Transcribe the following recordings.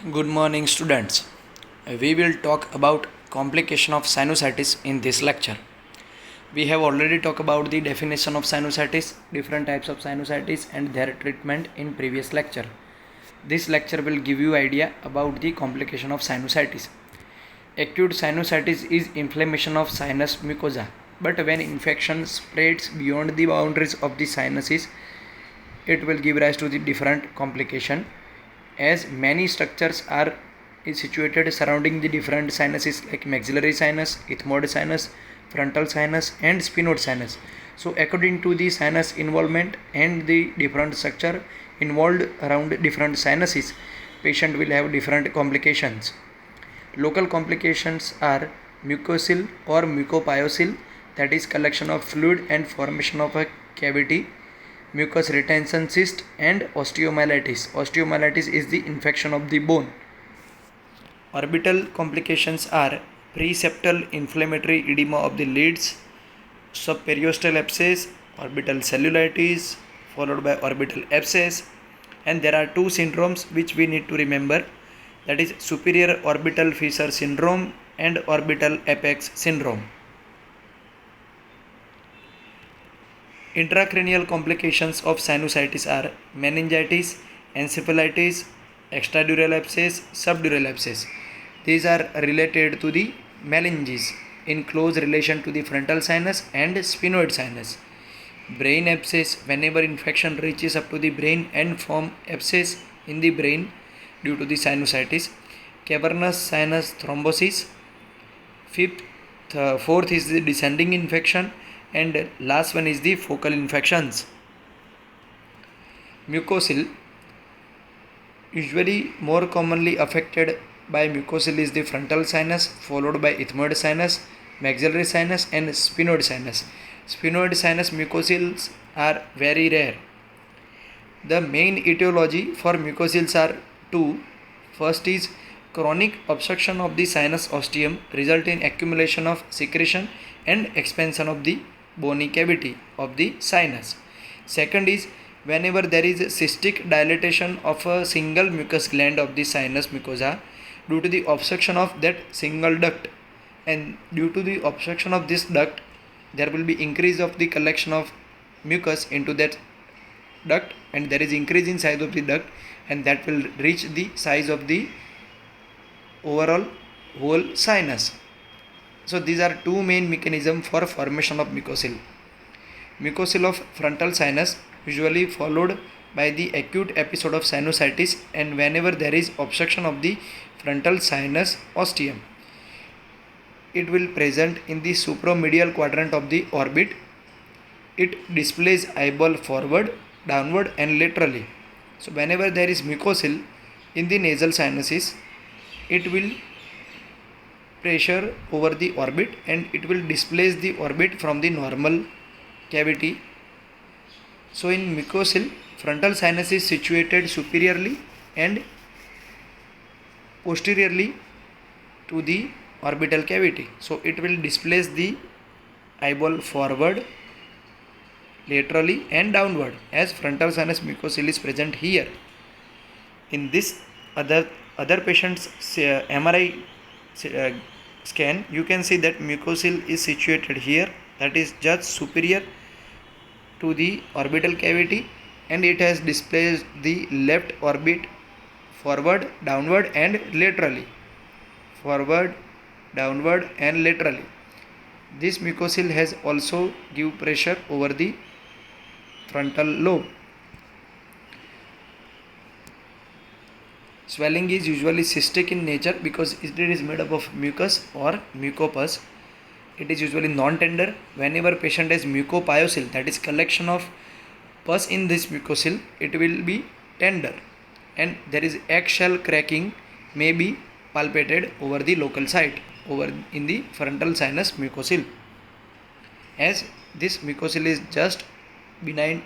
Good morning, students. We will talk about complication of sinusitis in this lecture. We have already talked about the definition of sinusitis, different types of sinusitis and their treatment in previous lecture. This lecture will give you idea about the complication of sinusitis. Acute sinusitis is inflammation of sinus mucosa, but when infection spreads beyond the boundaries of the sinuses, it will give rise to the different complication, as many structures are situated surrounding the different sinuses like maxillary sinus, ethmoid sinus, frontal sinus and sphenoid sinus. So according to the sinus involvement and the different structure involved around different sinuses, patient will have different complications. Local complications are mucocele or mucopyocyl, that is collection of fluid and formation of a cavity, mucus retention cyst and osteomyelitis. Osteomyelitis is the infection of the bone. Orbital complications are preseptal inflammatory edema of the lids, subperiosteal abscess, orbital cellulitis followed by orbital abscess, and there are two syndromes which we need to remember, that is superior orbital fissure syndrome and orbital apex syndrome. Intracranial complications of sinusitis are meningitis, encephalitis, extradural abscess, subdural abscess. These are related to the meninges in close relation to the frontal sinus and sphenoid sinus. Brain abscess, whenever infection reaches up to the brain and form abscess in the brain due to the sinusitis. Cavernous sinus thrombosis. Fourth is the descending infection, and last one is the focal infections. Mucocele, usually more commonly affected by mucocele is the frontal sinus followed by ethmoid sinus, maxillary sinus and sphenoid sinus. Sphenoid sinus mucoceles are very rare. The main etiology for mucoceles are two. First is chronic obstruction of the sinus ostium result in accumulation of secretion and expansion of the bony cavity of the sinus. Second is whenever there is cystic dilatation of a single mucus gland of the sinus mucosa due to the obstruction of that single duct, and due to the obstruction of this duct there will be increase of the collection of mucus into that duct, and there is increase in size of the duct, and that will reach the size of the overall whole sinus. So these are two main mechanisms for formation of mucocele. Mucocele of frontal sinus usually followed by the acute episode of sinusitis, and whenever there is obstruction of the frontal sinus ostium, it will present in the supromedial quadrant of the orbit. It displays eyeball forward, downward and laterally. So whenever there is mucocele in the nasal sinuses, it will pressure over the orbit and it will displace the orbit from the normal cavity. So in mucocele, frontal sinus is situated superiorly and posteriorly to the orbital cavity. So it will displace the eyeball forward, laterally and downward, as frontal sinus mucocele is present here. In this other patient's MRI scan, you can see that mucocele is situated here, that is just superior to the orbital cavity, and it has displaced the left orbit forward, downward and laterally. Forward, downward and laterally. This mucocele has also give pressure over the frontal lobe. Swelling is usually cystic in nature because it is made up of mucus or mucopus. It is usually non-tender. Whenever patient has mucopyocyl, that is collection of pus in this mucocele, it will be tender, and there is eggshell cracking may be palpated over the local site over in the frontal sinus mucocele. As this mucocele is just behind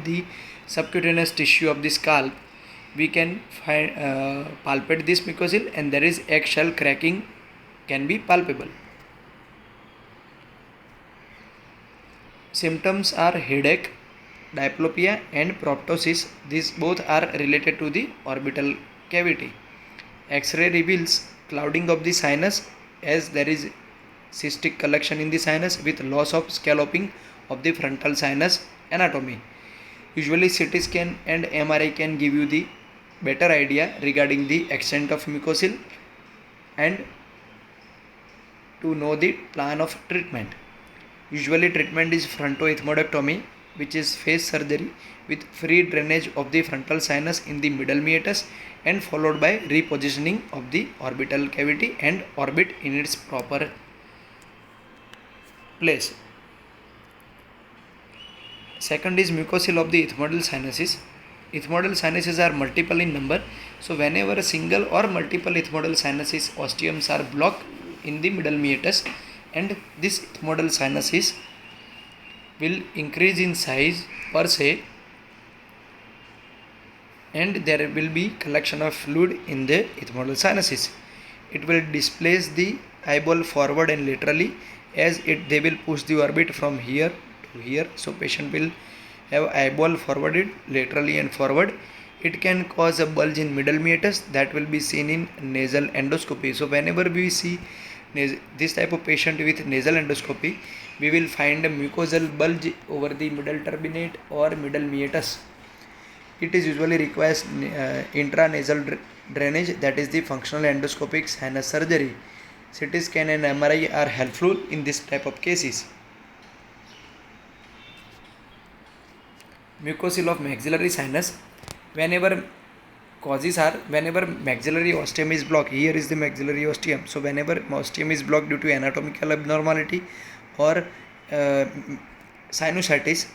the subcutaneous tissue of the scalp, we can palpate this mucocele, and there is eggshell cracking can be palpable. Symptoms are headache, diplopia and proptosis. These both are related to the orbital cavity. X-ray reveals clouding of the sinus as there is cystic collection in the sinus with loss of scalloping of the frontal sinus anatomy. Usually CT scan and MRI can give you the better idea regarding the extent of mucocele and to know the plan of treatment. Usually treatment is frontoethmoidectomy, which is face surgery with free drainage of the frontal sinus in the middle meatus and followed by repositioning of the orbital cavity and orbit in its proper place. Second is mucocele of the ethmoidal sinuses. Ethmoidal sinuses are multiple in number. So whenever a single or multiple ethmoidal sinuses osteums are blocked in the middle meatus, and this ethmoidal sinuses will increase in size per se, and there will be collection of fluid in the ethmoidal sinuses. It will displace the eyeball forward and laterally as they will push the orbit from here to here. So patient will have eyeball forwarded laterally and forward. It can cause a bulge in middle meatus that will be seen in nasal endoscopy. So whenever we see this type of patient with nasal endoscopy, we will find a mucosal bulge over the middle turbinate or middle meatus. It is usually requires intranasal drainage, that is the functional endoscopic sinus surgery. CT scan and MRI are helpful in this type of cases. Mucocele of maxillary sinus. Whenever maxillary ostium is blocked, here is the maxillary ostium. So whenever ostium is blocked due to anatomical abnormality or sinusitis,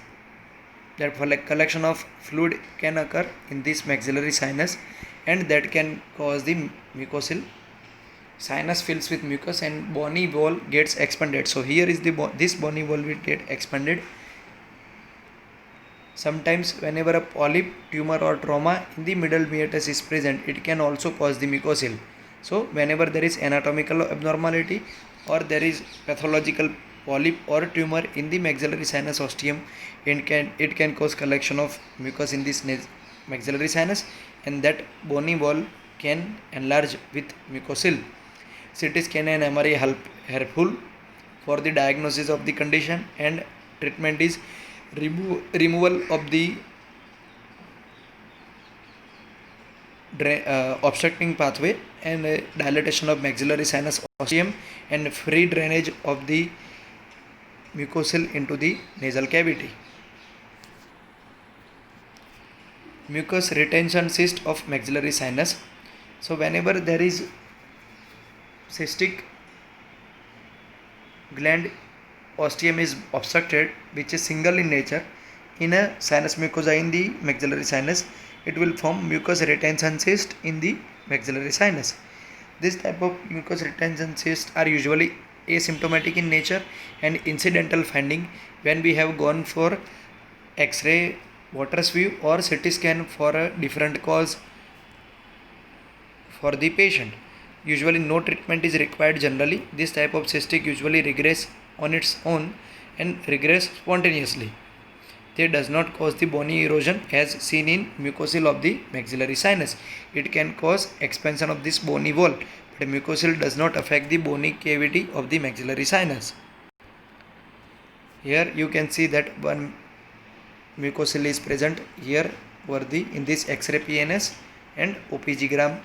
that collection of fluid can occur in this maxillary sinus, and that can cause the mucocele. Sinus fills with mucus and bony wall gets expanded. So here is this bony wall will get expanded. Sometimes whenever a polyp, tumor or trauma in the middle meatus is present, it can also cause the mucocele. So whenever there is anatomical abnormality or there is pathological polyp or tumor in the maxillary sinus ostium, it can cause collection of mucus in this maxillary sinus, and that bony wall can enlarge with mucocele. CT scan and MRI helpful for the diagnosis of the condition, and treatment is removal of the obstructing pathway and dilatation of maxillary sinus ostium and free drainage of the mucocele into the nasal cavity. Mucus retention cyst of maxillary sinus. So whenever there is cystic gland ostium is obstructed, which is single in nature, in a sinus mucosa in the maxillary sinus, it will form mucus retention cyst in the maxillary sinus. This type of mucus retention cysts are usually asymptomatic in nature and incidental finding when we have gone for X-ray, Waters view or CT scan for a different cause for the patient. Usually no treatment is required generally. This type of cystic usually regress on its own and regress spontaneously. They does not cause the bony erosion as seen in mucocele of the maxillary sinus. It can cause expansion of this bony wall, but mucocele does not affect the bony cavity of the maxillary sinus. Here you can see that one mucocele is present here over in this X-ray PNS and OPG-gram.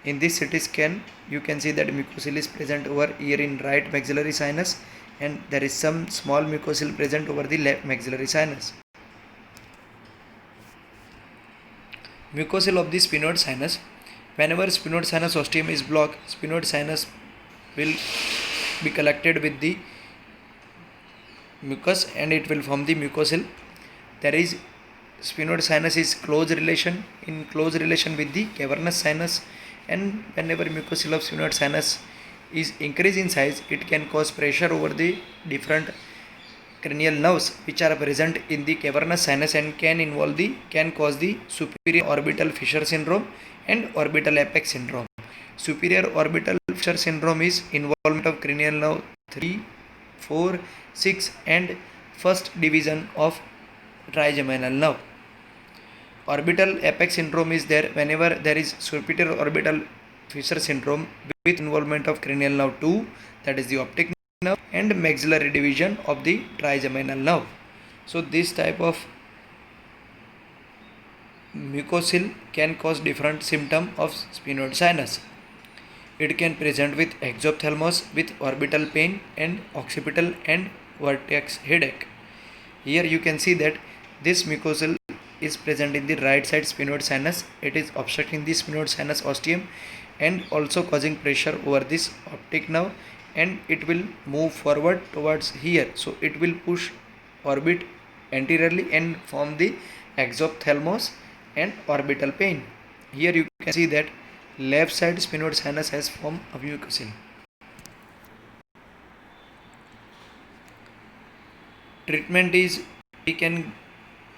In this CT scan, you can see that mucocele is present over here in right maxillary sinus, and there is some small mucocele present over the left maxillary sinus. Mucocele of the sphenoid sinus. Whenever sphenoid sinus ostium is blocked, sphenoid sinus will be collected with the mucus and it will form the mucocele. There is sphenoid sinus is in close relation with the cavernous sinus, and whenever mucocele of sphenoid sinus is increased in size, it can cause pressure over the different cranial nerves which are present in the cavernous sinus and can cause the superior orbital fissure syndrome and orbital apex syndrome. Superior orbital fissure syndrome is involvement of cranial nerve 3, 4, 6 and first division of trigeminal nerve. Orbital apex syndrome is there whenever there is superior orbital Fisher syndrome with involvement of cranial nerve 2, that is the optic nerve, and maxillary division of the trigeminal nerve. So this type of mucocele can cause different symptoms of sphenoid sinus. It can present with exophthalmos with orbital pain and occipital and vertex headache. Here you can see that this mucocele is present in the right side sphenoid sinus. It is obstructing the sphenoid sinus ostium and also causing pressure over this optic nerve, and it will move forward towards here. So it will push orbit anteriorly and form the exophthalmos and orbital pain. Here you can see that left side sphenoid sinus has formed a mucocele. Treatment is, we can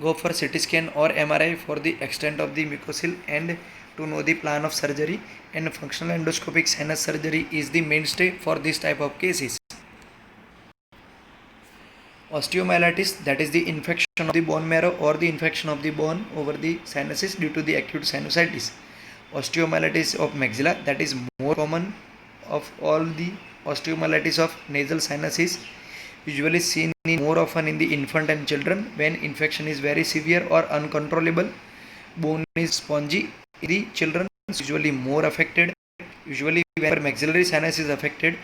go for CT scan or MRI for the extent of the mucocele and to know the plan of surgery, and functional endoscopic sinus surgery is the mainstay for this type of cases. Osteomyelitis, that is the infection of the bone marrow or the infection of the bone over the sinuses due to the acute sinusitis. Osteomyelitis of maxilla, that is more common of all the osteomyelitis of nasal sinus, is usually seen more often in the infant and children when infection is very severe or uncontrollable. Bone is spongy. The children is usually more affected. Usually when maxillary sinus is affected,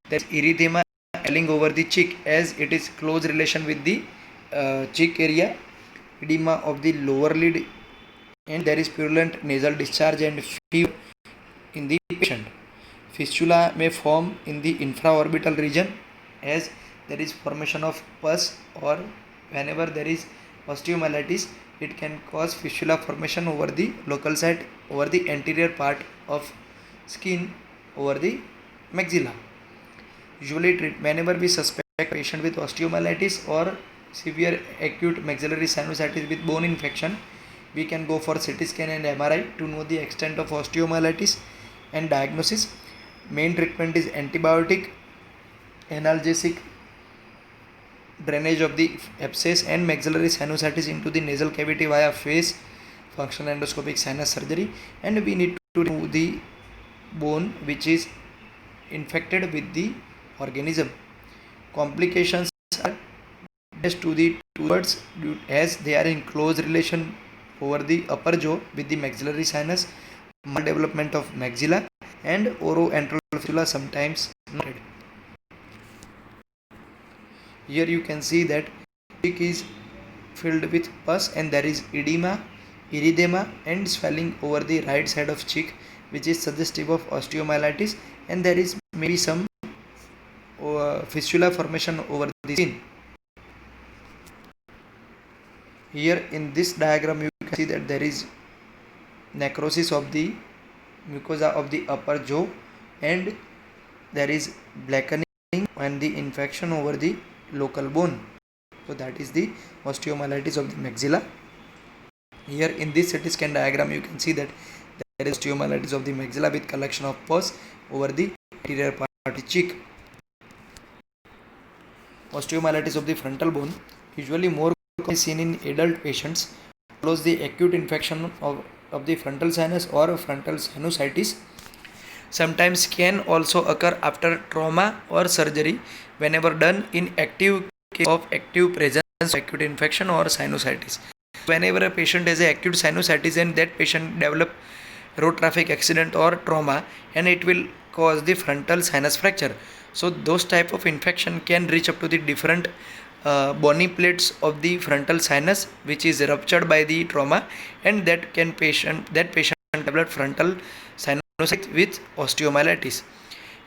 there is erythema swelling over the cheek, as it is close relation with the cheek area, edema of the lower lid, and there is purulent nasal discharge and fever in the patient. Fistula may form in the infraorbital region, as there is formation of pus, or whenever there is osteomyelitis, it can cause fistula formation over the local site, over the anterior part of skin over the maxilla. Usually whenever we suspect patient with osteomyelitis or severe acute maxillary sinusitis with bone infection, we can go for CT scan and MRI to know the extent of osteomyelitis and diagnosis. Main treatment is antibiotic, analgesic, drainage of the abscess and maxillary sinusitis into the nasal cavity via face, functional endoscopic sinus surgery, and we need to remove the bone which is infected with the organism. Complications are best to the two words, as they are in close relation over the upper jaw with the maxillary sinus, maldevelopment of maxilla, and oroantral fistula sometimes noted. Here you can see that cheek is filled with pus and there is edema, erythema and swelling over the right side of cheek, which is suggestive of osteomyelitis, and there is maybe some fistula formation over the skin. Here in this diagram you can see that there is necrosis of the mucosa of the upper jaw, and there is blackening and the infection over the local bone. So that is the osteomyelitis of the maxilla. Here in this CT scan diagram you can see that there is osteomyelitis of the maxilla with collection of pus over the anterior part of the cheek. Osteomyelitis of the frontal bone, usually more commonly seen in adult patients, follows the acute infection of the frontal sinus or frontal sinusitis. Sometimes can also occur after trauma or surgery whenever done in active case of active presence of acute infection or sinusitis. Whenever a patient has a acute sinusitis and that patient develop road traffic accident or trauma, and it will cause the frontal sinus fracture. So those type of infection can reach up to the different bony plates of the frontal sinus, which is ruptured by the trauma, and that patient develop frontal sinusitis with osteomyelitis.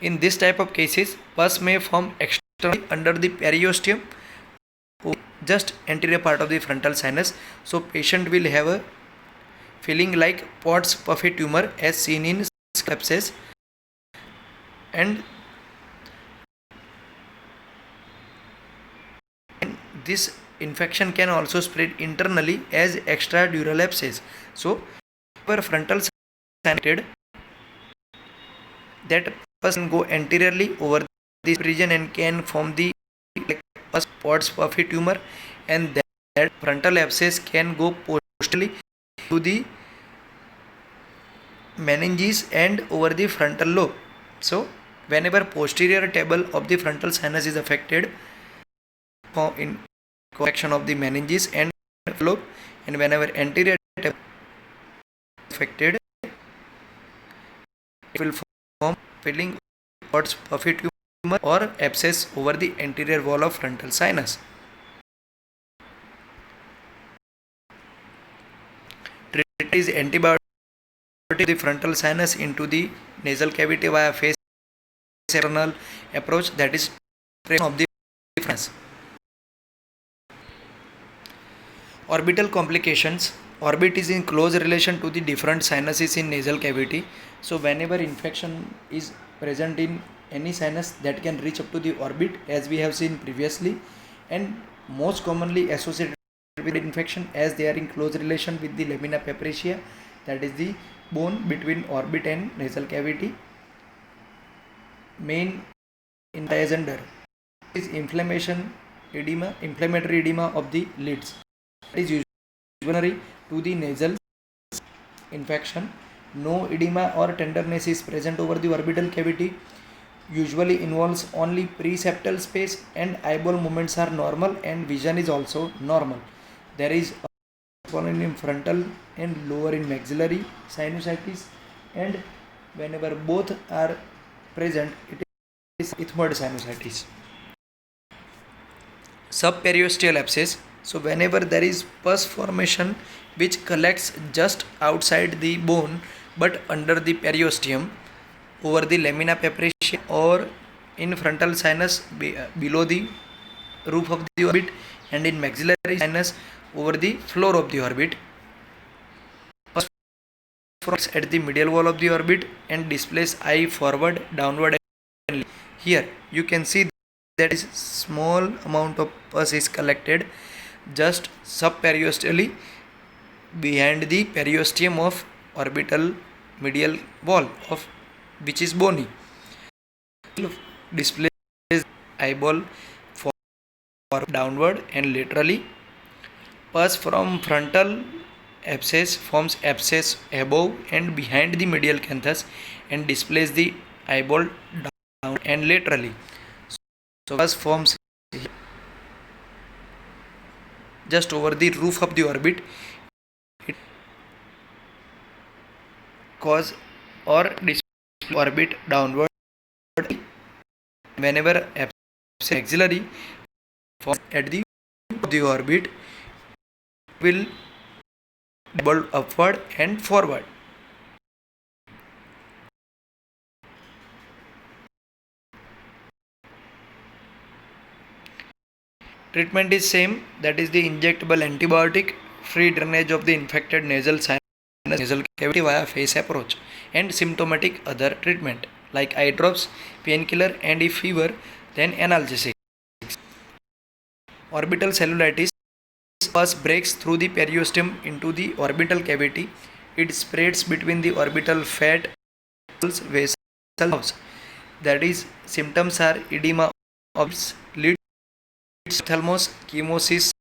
In this type of cases, pus may form externally under the periosteum, just anterior part of the frontal sinus. So patient will have a feeling like Pott's puffy tumor as seen in abscess, and this infection can also spread internally as extradural abscess. So per frontal sinus, that person go anteriorly over this region and can form the Pott's puffy tumor, and that frontal abscess can go posteriorly to the meninges and over the frontal lobe. So whenever posterior table of the frontal sinus is affected, in correction of the meninges and lobe, and whenever anterior table is affected, it will form filling towards puffy tumor or abscess over the anterior wall of frontal sinus. Treatment is antibiotic the frontal sinus into the nasal cavity via face external approach, that is of the sinus. Orbital complications. Orbit is in close relation to the different sinuses in nasal cavity. So whenever infection is present in any sinus, that can reach up to the orbit, as we have seen previously, and most commonly associated with infection, as they are in close relation with the lamina papricea, that is the bone between orbit and nasal cavity. Main in agenda is inflammatory edema of the lids. It is usually to the nasal infection. No edema or tenderness is present over the orbital cavity. Usually involves only preseptal space, and eyeball movements are normal, and vision is also normal. There is swollen in frontal and lower in maxillary sinusitis, and whenever both are present, it is ethmoid sinusitis. Subperiosteal abscess. So whenever there is pus formation which collects just outside the bone but under the periosteum, over the lamina papricea or in frontal sinus below the roof of the orbit, and in maxillary sinus over the floor of the orbit. Pus forms at the medial wall of the orbit and displays eye forward, downward. Here you can see that is small amount of pus is collected just subperiosteally behind the periosteum of orbital medial wall of which is bony. Displays eyeball forward, downward and laterally. Pus from frontal abscess forms abscess above and behind the medial canthus and displays the eyeball down and laterally. So pus forms just over the roof of the orbit. It cause or display orbit downward. Whenever abscess maxillary forms at the orbit, will double upward and forward. Treatment is same, that is the injectable antibiotic, free drainage of the infected nasal sinus, nasal cavity via face approach, and symptomatic other treatment like eye drops, painkiller, and if fever, then analgesic. Orbital cellulitis. Pus breaks through the periosteum into the orbital cavity. It spreads between the orbital fat vessels. That is, symptoms are edema of lid, ophthalmos, chemosis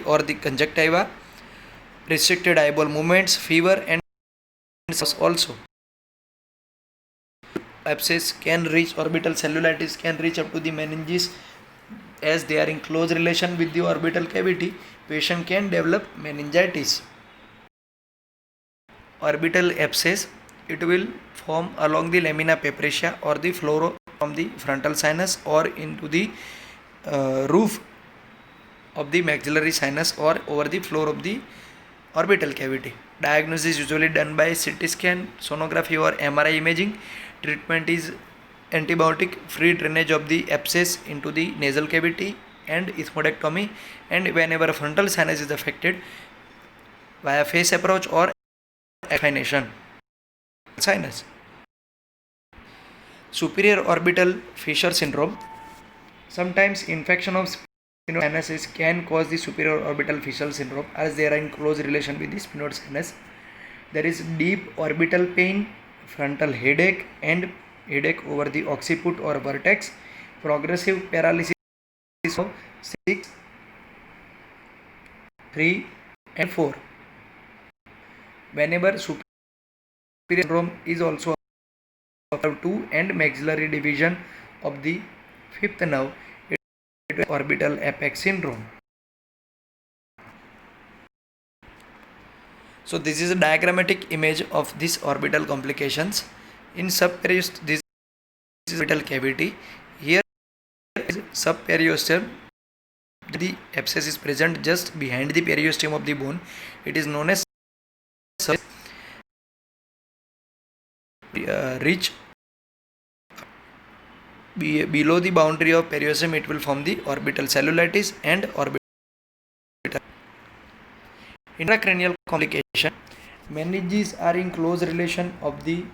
or the conjunctiva, restricted eyeball movements, fever, and also. Abscess can reach, orbital cellulitis can reach up to the meninges, as they are in close relation with the orbital cavity. Patient can develop meningitis. Orbital abscess, it will form along the lamina papricea or the floor from the frontal sinus or into the roof of the maxillary sinus or over the floor of the orbital cavity. Diagnosis is usually done by CT scan, sonography or MRI imaging. Treatment is antibiotic, free drainage of the abscess into the nasal cavity, and ethmoidectomy, and whenever frontal sinus is affected, via face approach or affination sinus. Superior orbital fissure syndrome. Sometimes infection of sinuses can cause the superior orbital fissure syndrome, as they are in close relation with the sphenoid sinus. There is deep orbital pain, frontal headache, and headache over the occiput or vertex, progressive paralysis of 6, 3, and 4. Whenever syndrome is also of 2 and maxillary division of the fifth nerve. It is orbital apex syndrome. So this is a diagrammatic image of these orbital complications. In subperiosteum, this is orbital cavity. Here is subperiosteum. The abscess is present just behind the periosteum of the bone. It is known as reach below the boundary of periosteum. It will form the orbital cellulitis and orbital intracranial complication. Meninges are in close relation of the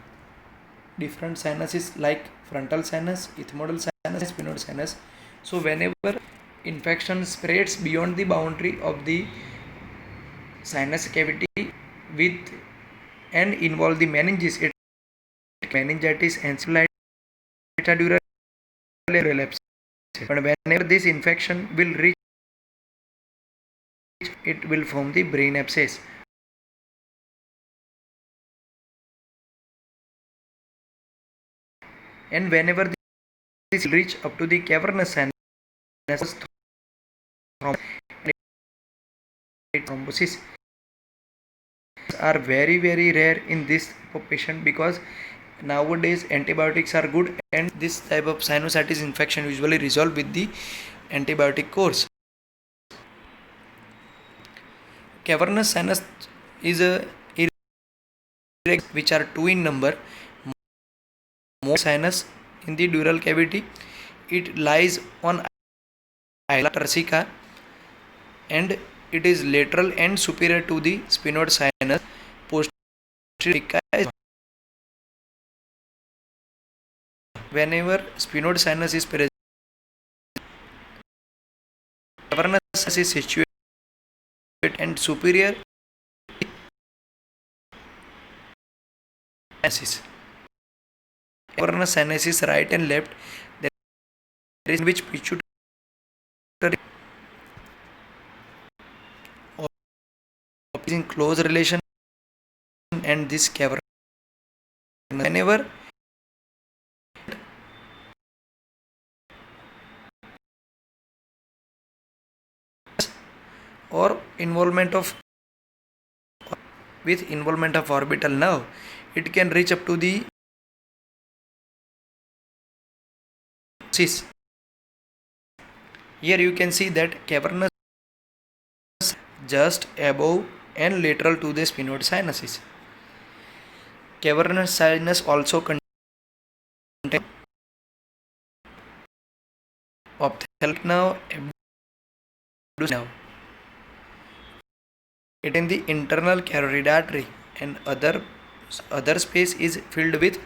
different sinuses like frontal sinus, ethmoidal sinus, sphenoid sinus. So whenever infection spreads beyond the boundary of the sinus cavity with and involve the meninges, it meningitis, encephalitis, dural relapse. But whenever this infection will reach, it will form the brain abscess. And whenever this reach up to the cavernous sinus, thrombosis are very rare in this patient because nowadays antibiotics are good and this type of sinusitis infection usually resolve with the antibiotic course. Cavernous sinus is a which are 2 in number. More sinus in the dural cavity. It lies on isla turcica and it is lateral and superior to the sphenoid sinus. Posterior whenever sphenoid sinus is present, cavernous sinus is situated and superior sinus. Cavernous sinus is right and left. There is in which pituitary is in close relation and this cavernous whenever or involvement of with involvement of orbital nerve, it can reach up to the cis. Here you can see that cavernous just above and lateral to the sphenoid sinuses. Cavernous sinus also contains ophthalmic nerve, abducens nerve. It in the internal carotid artery and other space is filled with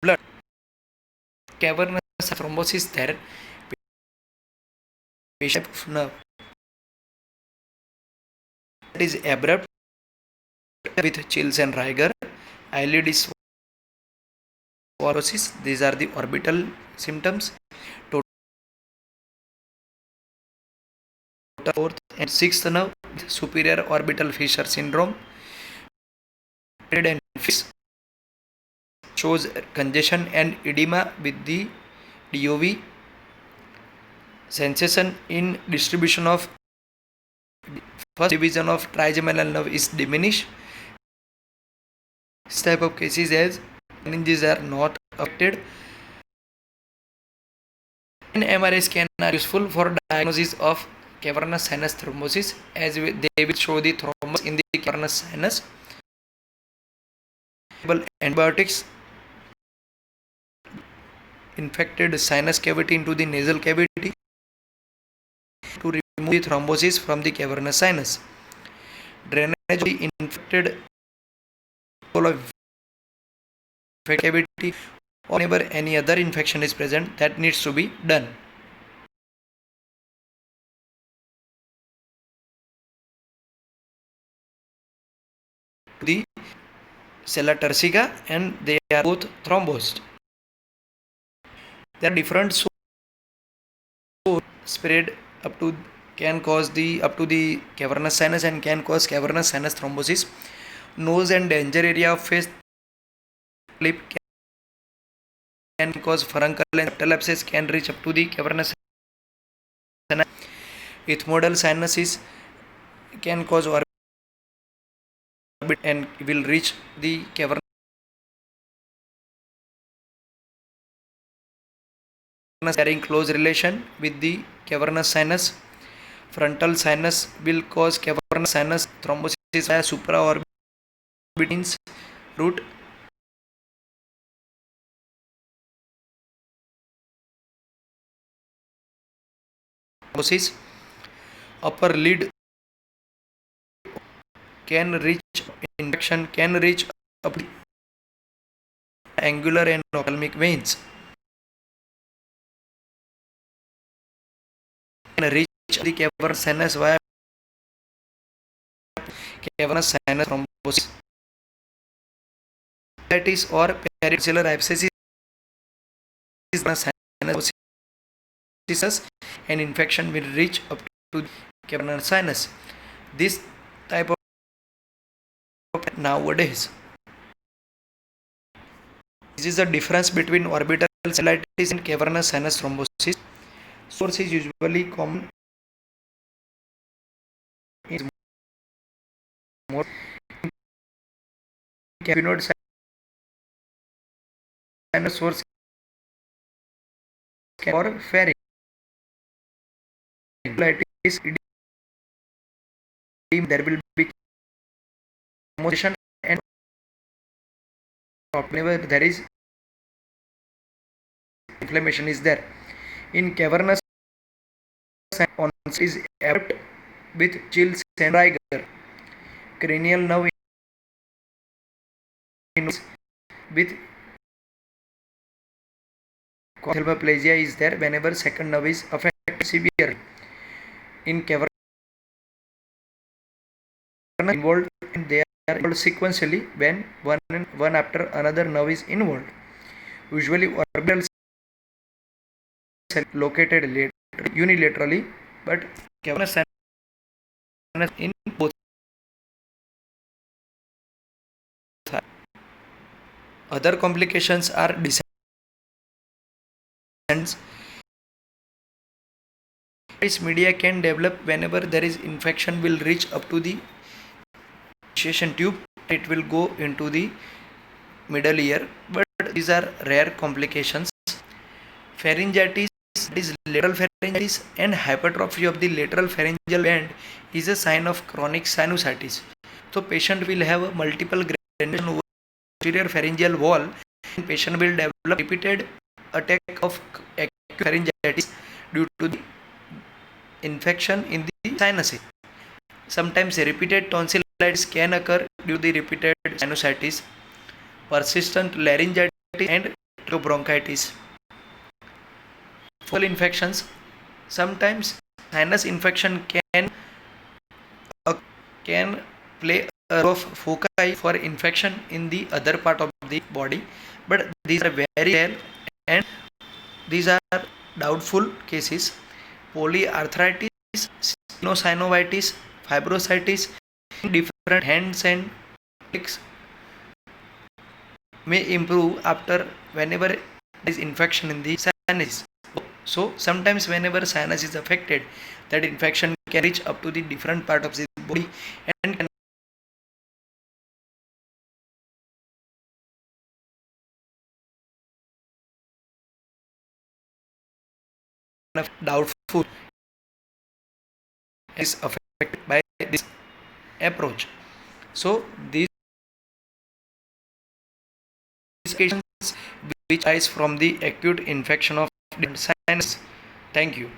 blood. Cavernous thrombosis there shape of nerve that is abrupt with chills and rigor. Eyelid is sclerosis. These are the orbital symptoms. Fourth and sixth nerve, superior orbital fissure syndrome. And shows congestion and edema with the DOV. Sensation in distribution of first division of trigeminal nerve is diminished. This type of cases as meninges are not affected. An MRI scan are useful for diagnosis of cavernous sinus thrombosis as they will show the thrombus in the cavernous sinus. Antibiotics infected sinus cavity into the nasal cavity to remove the thrombosis from the cavernous sinus. Drainage of the infected cavity or whenever any other infection is present that needs to be done. The sella turcica and they are both thrombosed. There are different sores spread up to can cause the up to the cavernous sinus and can cause cavernous sinus thrombosis. Nose and danger area of face, lip can cause furuncle and septal abscess, can reach up to the cavernous sinus. Ethmoidal sinuses can cause orbit and will reach the cavernous carrying close relation with the cavernous sinus. Frontal sinus will cause cavernous sinus thrombosis via supraorbital route. Thrombosis. Upper lid can reach infection can reach up angular and ophthalmic veins. Can reach the cavernous sinus via cavernous sinus thrombosis. Or periaxillary abscess is the sinus and infection will reach up to cavernous sinus. This type of nowadays. This is the difference between orbital cellulitis and cavernous sinus thrombosis. Source is usually common is more cavernous sinus source or pharynx. There will be motion and whenever there is inflammation is there. In cavernous sinus is equipped with chills and rigor. Cranial nerve with ophthalmoplegia is there whenever second nerve is affected severely. In cavernous involved and they are involved sequentially when one after another nerve is involved. Usually orbital cell located unilaterally, but cavernous sinus in both. Other complications are descents. This media can develop whenever there is infection will reach up to the initiation tube. It will go into the middle ear, but these are rare complications. Pharyngitis is lateral pharyngitis and hypertrophy of the lateral pharyngeal band is a sign of chronic sinusitis. So patient will have a multiple granulation over posterior pharyngeal wall and patient will develop repeated attack of acute pharyngitis due to the infection in the sinuses. Sometimes repeated tonsillitis can occur due to the repeated sinusitis, persistent laryngitis and bronchitis. Fungal infections. Sometimes sinus infection can play a role of foci for infection in the other part of the body, but these are very rare and these are doubtful cases. Polyarthritis, sinusitis, fibrositis, different hands and legs may improve after whenever there is infection in the sinus. So sometimes whenever sinus is affected, that infection can reach up to the different part of the body and can doubtful is affected by this approach. So these cases which arise from the acute infection of sinus. Thank you.